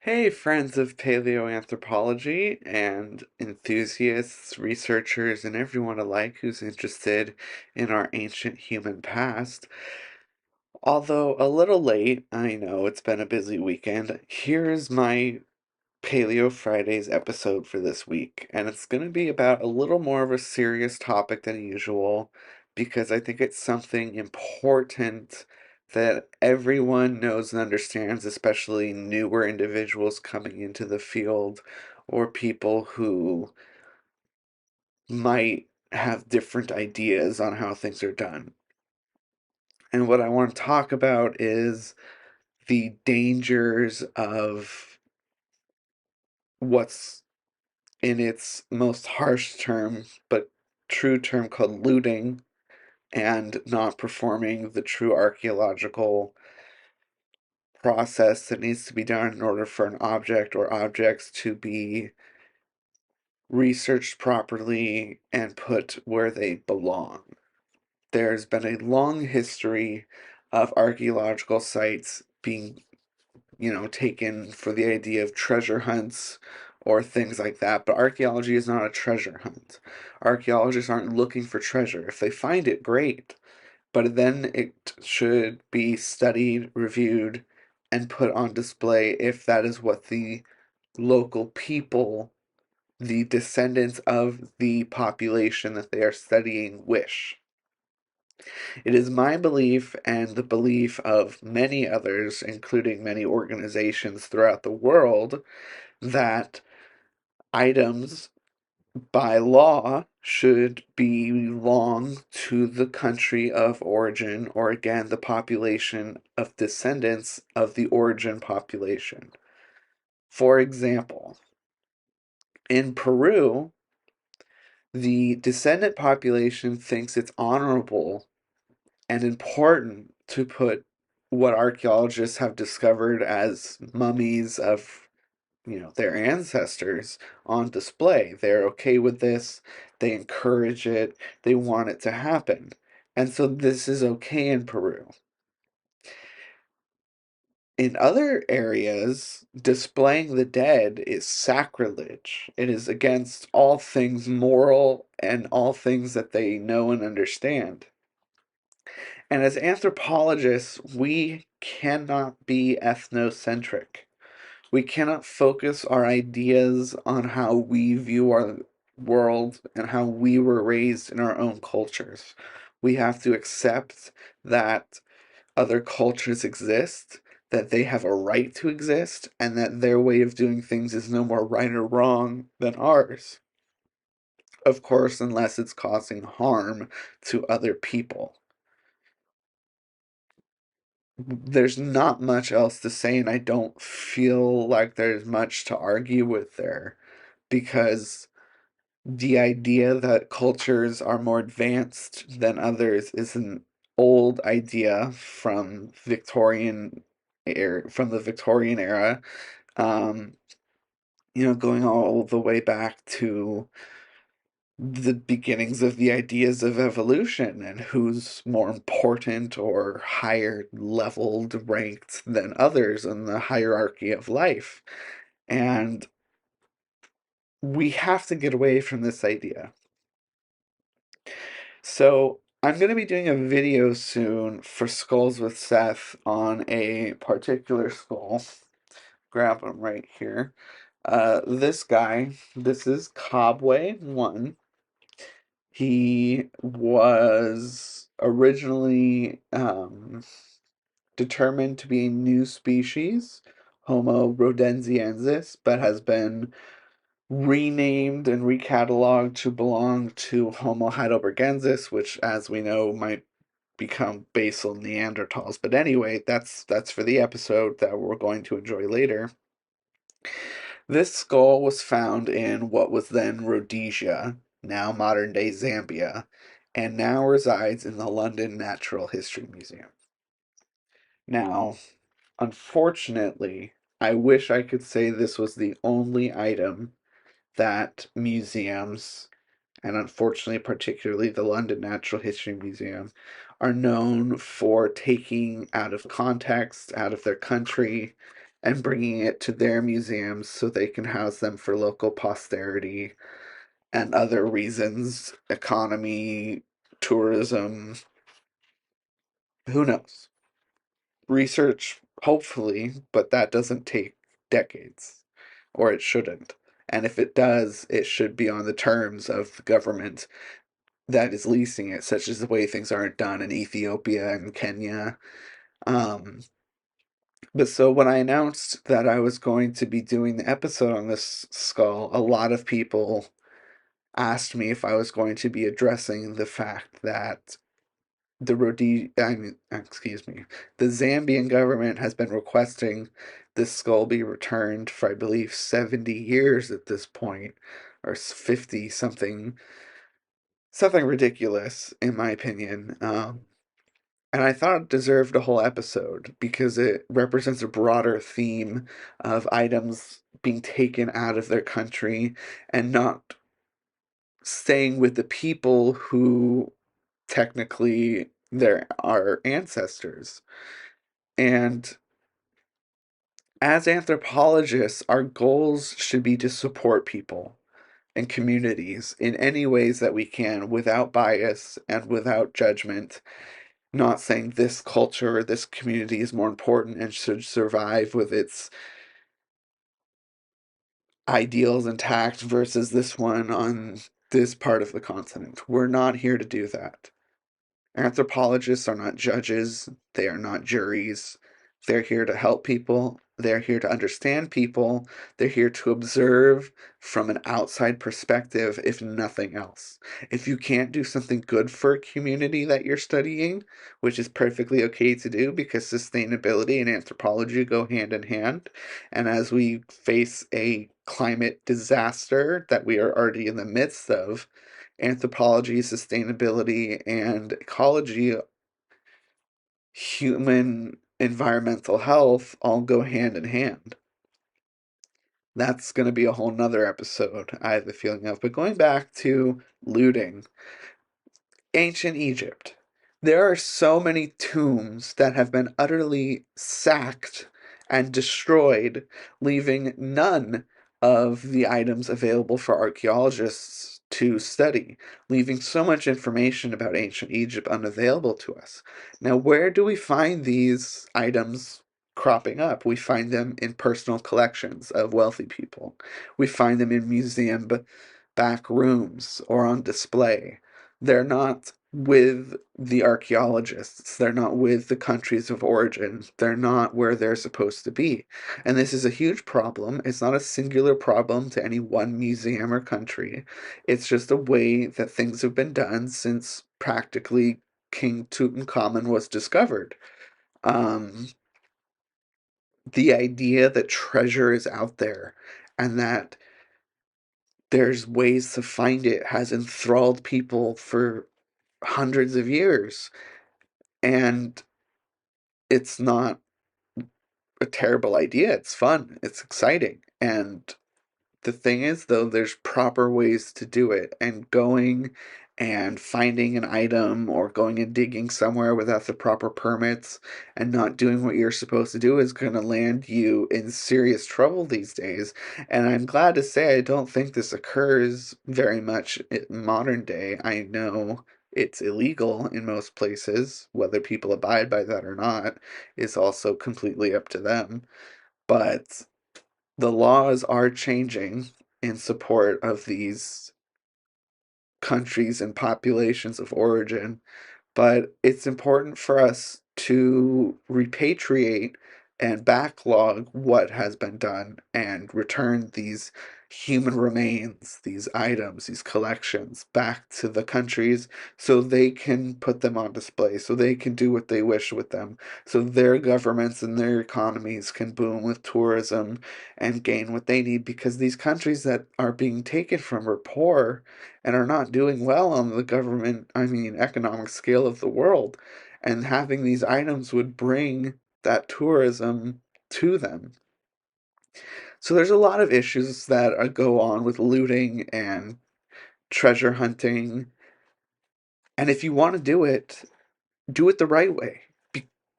Hey, friends of paleoanthropology and enthusiasts, researchers, and everyone alike who's interested in our ancient human past. Although a little late, I know it's been a busy weekend. Here's my Paleo Fridays episode for this week, and it's going to be about a little more of a serious topic than usual because I think it's something important that everyone knows and understands, especially newer individuals coming into the field or people who might have different ideas on how things are done. And what I want to talk about is the dangers of what's in its most harsh term, but true term, called looting, and not performing the true archaeological process that needs to be done in order for an object or objects to be researched properly and put where they belong. There's been a long history of archaeological sites being taken for the idea of treasure hunts or things like that. But archaeology is not a treasure hunt. Archaeologists aren't looking for treasure. If they find it, great. But then it should be studied, reviewed, and put on display if that is what the local people, the descendants of the population that they are studying, wish. It is my belief and the belief of many others, including many organizations throughout the world, that items by law should belong to the country of origin, or again, the population of descendants of the origin population. For example, in Peru, the descendant population thinks it's honorable and important to put what archaeologists have discovered as mummies of their ancestors on display. They're okay with this, they encourage it, they want it to happen. And so this is okay in Peru. In other areas, displaying the dead is sacrilege. It is against all things moral and all things that they know and understand. And as anthropologists, we cannot be ethnocentric. We cannot focus our ideas on how we view our world and how we were raised in our own cultures. We have to accept that other cultures exist, that they have a right to exist, and that their way of doing things is no more right or wrong than ours. Of course, unless it's causing harm to other people. There's not much else to say, and I don't feel like there's much to argue with there because the idea that cultures are more advanced than others is an old idea from the Victorian era, um, going all the way back to the beginnings of the ideas of evolution and who's more important or higher leveled, ranked than others in the hierarchy of life. And we have to get away from this idea. So I'm going to be doing a video soon for Skulls with Seth on a particular skull. Grab him right here. This guy, this is Cobway 1. He was originally determined to be a new species, Homo rhodensiensis, but has been renamed and recatalogued to belong to Homo heidelbergensis, which, as we know, might become basal Neanderthals. But anyway, that's for the episode that we're going to enjoy later. This skull was found in what was then Rhodesia, now modern-day Zambia, and now resides in the London Natural History Museum. Now, unfortunately, I wish I could say this was the only item that museums, and unfortunately, particularly the London Natural History Museum, are known for taking out of context, out of their country, and bringing it to their museums so they can house them for local posterity and other reasons, economy, tourism, who knows? Research, hopefully, but that doesn't take decades, or it shouldn't. And if it does, it should be on the terms of the government that is leasing it, such as the way things aren't done in Ethiopia and Kenya. Um, but so when I announced that I was going to be doing the episode on this skull, a lot of people asked me if I was going to be addressing the fact that the Zambian government has been requesting this skull be returned for, I believe, 70 years at this point, or 50 something, something ridiculous, in my opinion. And I thought it deserved a whole episode because it represents a broader theme of items being taken out of their country and not staying with the people who technically they're our ancestors. And as anthropologists, our goals should be to support people and communities in any ways that we can without bias and without judgment. Not saying this culture or this community is more important and should survive with its ideals intact versus this one on this part of the continent. We're not here to do that. Anthropologists are not judges, they are not juries. They're here to help people, they're here to understand people, they're here to observe from an outside perspective, if nothing else. If you can't do something good for a community that you're studying, which is perfectly okay to do because sustainability and anthropology go hand in hand, and as we face a climate disaster that we are already in the midst of, anthropology, sustainability, and ecology, human environmental health all go hand in hand. That's going to be a whole nother episode, I have the feeling of. But going back to looting, ancient Egypt. There are so many tombs that have been utterly sacked and destroyed, leaving none of the items available for archaeologists to study, leaving so much information about ancient Egypt unavailable to us. Now, where do we find these items cropping up? We find them in personal collections of wealthy people. We find them in museum back rooms or on display. They're not with the archaeologists. They're not with the countries of origin. They're not where they're supposed to be. And this is a huge problem. It's not a singular problem to any one museum or country. It's just a way that things have been done since practically King Tutankhamun was discovered. Um, the idea that treasure is out there and that there's ways to find it has enthralled people for hundreds of years. And it's not a terrible idea. It's fun. It's exciting. And the thing is, though, there's proper ways to do it. And going and finding an item or going and digging somewhere without the proper permits and not doing what you're supposed to do is going to land you in serious trouble these days. And I'm glad to say I don't think this occurs very much in modern day. I know it's illegal in most places. Whether people abide by that or not is also completely up to them. But the laws are changing in support of these countries and populations of origin, but it's important for us to repatriate and backlog what has been done and return these human remains, these items, these collections back to the countries so they can put them on display, so they can do what they wish with them, so their governments and their economies can boom with tourism and gain what they need because these countries that are being taken from are poor and are not doing well on the government, I mean, economic scale of the world. And having these items would bring that tourism to them. So there's a lot of issues that go on with looting and treasure hunting. And if you want to do it the right way.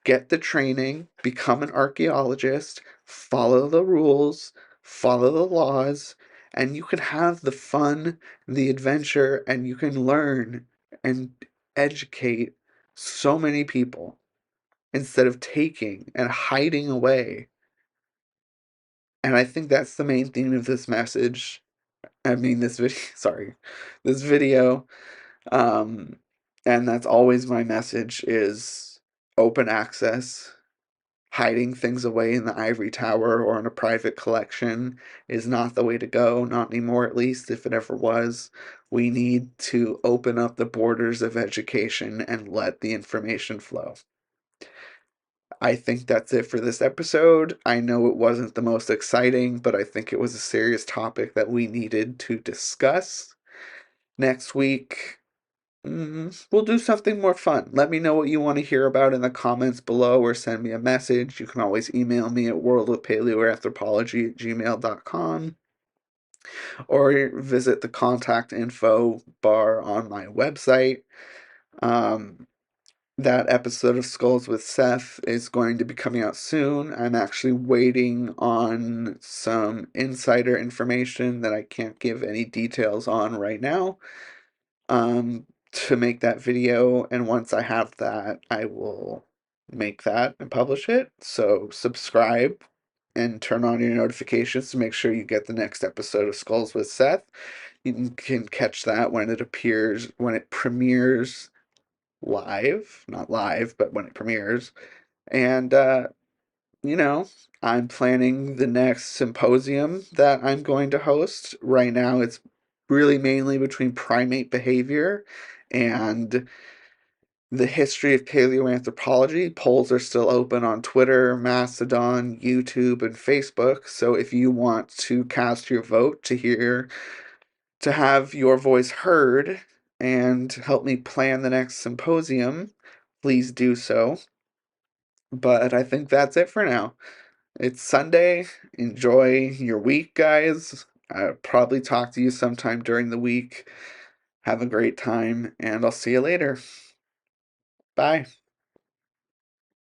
get the training, become an archaeologist, follow the rules, follow the laws, and you can have the fun, the adventure, and you can learn and educate so many people instead of taking and hiding away. And I think that's the main theme of this message. I mean, this video, sorry, this video. Um, and that's always my message is open access. Hiding things away in the ivory tower or in a private collection is not the way to go, not anymore at least, if it ever was. We need to open up the borders of education and let the information flow. I think that's it for this episode. I know it wasn't the most exciting, but I think it was a serious topic that we needed to discuss. Next week, we'll do something more fun. Let me know what you want to hear about in the comments below or send me a message. You can always email me at worldofpaleoanthropology@gmail.com or visit the contact info bar on my website. That episode of Skulls with Seth is going to be coming out soon. I'm actually waiting on some insider information that I can't give any details on right now. To make that video, and once I have that, I will make that and publish it. So subscribe and turn on your notifications to make sure you get the next episode of Skulls with Seth. You can catch that when it premieres live, not live, but when it premieres. And you know, I'm planning the next symposium that I'm going to host. Right now, it's really mainly between primate behavior and the history of paleoanthropology. Polls are still open on Twitter, Mastodon, YouTube, and Facebook. So if you want to cast your vote to have your voice heard and help me plan the next symposium, please do so. But I think that's it for now. It's Sunday. Enjoy your week, guys. I'll probably talk to you sometime during the week. Have a great time, and I'll see you later. Bye.